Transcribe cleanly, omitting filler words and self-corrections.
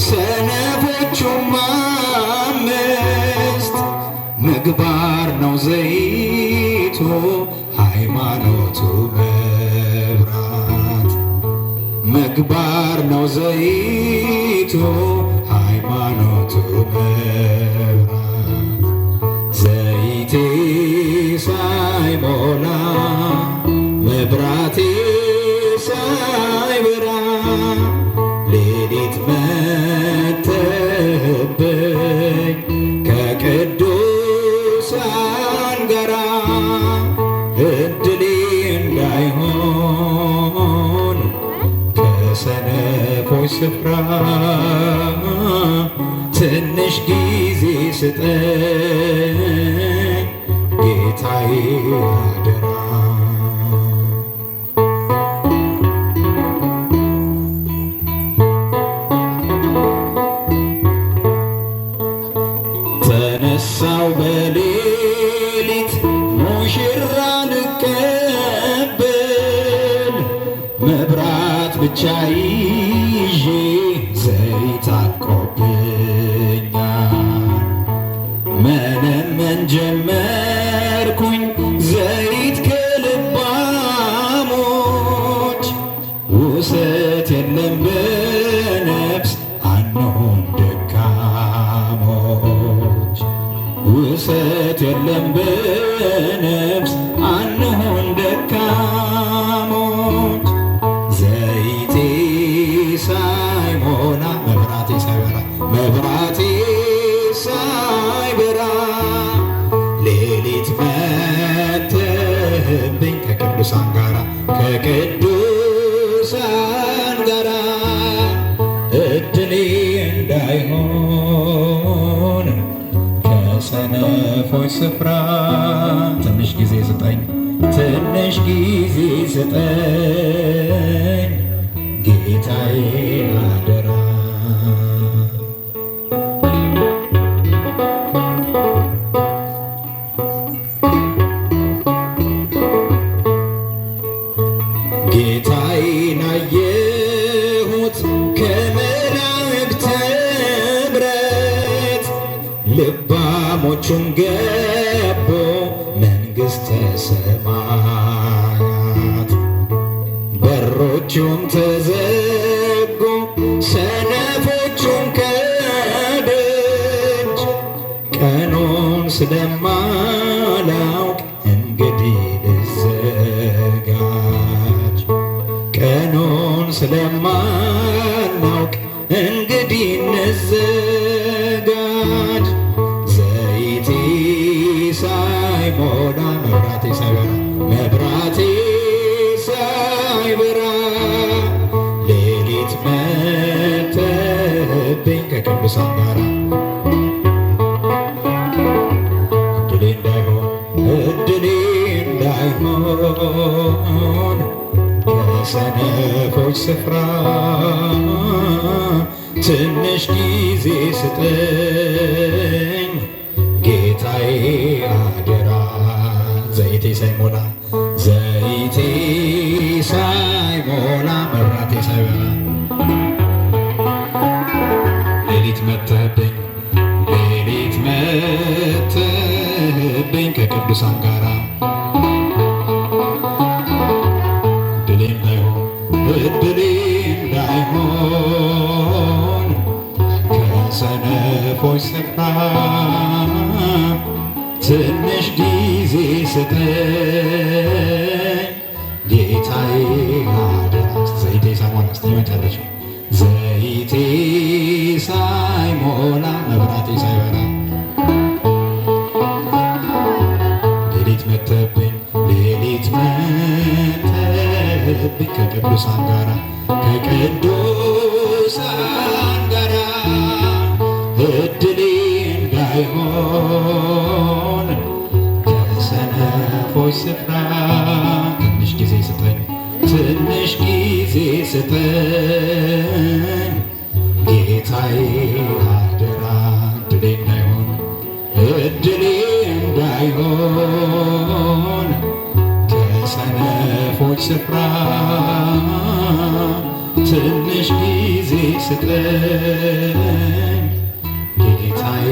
ሰነፎቹም አምስት ምግባር ነው ዘይቱ ሃይማኖቱ መብራት ምግባር ነው ዘይቱ ሃይማኖቱ መብራት ዘይቴ ሳይሞላ መብራቴ ሳይበራ ሌሊት መተህብኝ ከቅዱሳን ጋራ እድሌ እንዳይሆን ከሰነፎች ስፍራ ትንሽ ጊዜ ስጠኝ ጌታዬ አደራ። ተነሳው በሌሊት ሙሽራ ልቀበል መብራት ብቻ ይዤ ዘይት አልቆብኛል። መነመን ጀመርኩኝ ዘይት ከልባሞች ውሰት የለም በነፍስ አንሆን ደካሞች ውሰት የለም በነፍስ አንሆን ደካሞች ዘይቴ ሳይሞላ መብራቴ ሳይበራ መብራቴ ሳይበራ ሌሊት መተህብኝ ከቅዱሳን ጋራ ከቅዱሳን ጋራ እድሌ እንዳይሆን ከሰነፎች ስፍራ ትንሽ ጊዜ ስጠኝ ትንሽ ጊዜ ስጠኝ ጌታዬ አደራ። ጌታዬን አየሁት ከመላእክት ኅብረት ልባሞቹም ገቡ መንግሥተ ሰማያት በሮቹም ተዘጉ ሰነፎቹም ከደጅ ቀኑን ስለማላውቅ እንግዲህ ልዘጋጅ ቀኑን ስለማናውቅ እንግዲህ እንዘጋጅ ዘይቴ ሳይሞላ መብራቴ ሳይበራ መብራቴ ሳይበራ ሌሊት መተህብኝ ከቅዱሳን ጋራ እድሌ እንዳይሆን ከሰነፎች ስፍራ ትንሽ ጊዜ ስጠኝ ጌታዬ አደራ። ዘይቴ ሳይሞላ ዘይቴ ሳይሞላ መብራቴ ሳይበራ ሌሊት መተህብኝ ሌሊት መተህብኝ ከቅዱሳን ጋራ እድሌ እንዳይሆን ከሰነፎች ስፍራ ትንሽ ጊዜ ስጠኝ ጌታዬ አደራ። ዘይቴ ሳይሞላ እስቲ መጨረሻ ዘይቴ ሳይሞላ መብራቴ ሳይበራ ሌሊት መተህብኝ ሌሊት መተህብኝ ከቅዱሳን ጋራ ከቅዱሳን ጋራ እድሌ እንዳይሆን ከሰነፎች ስፍራ ትንሽ ጊዜ ስጠኝ ትንሽ ጊዜ ስጠኝ ጌታዬ አደራ። እድሌ እንዳይሆን እድሌ እንዳይሆን ከሰነፎች ስፍራ ትንሽ ጊዜ ስጠኝ ጌታዬ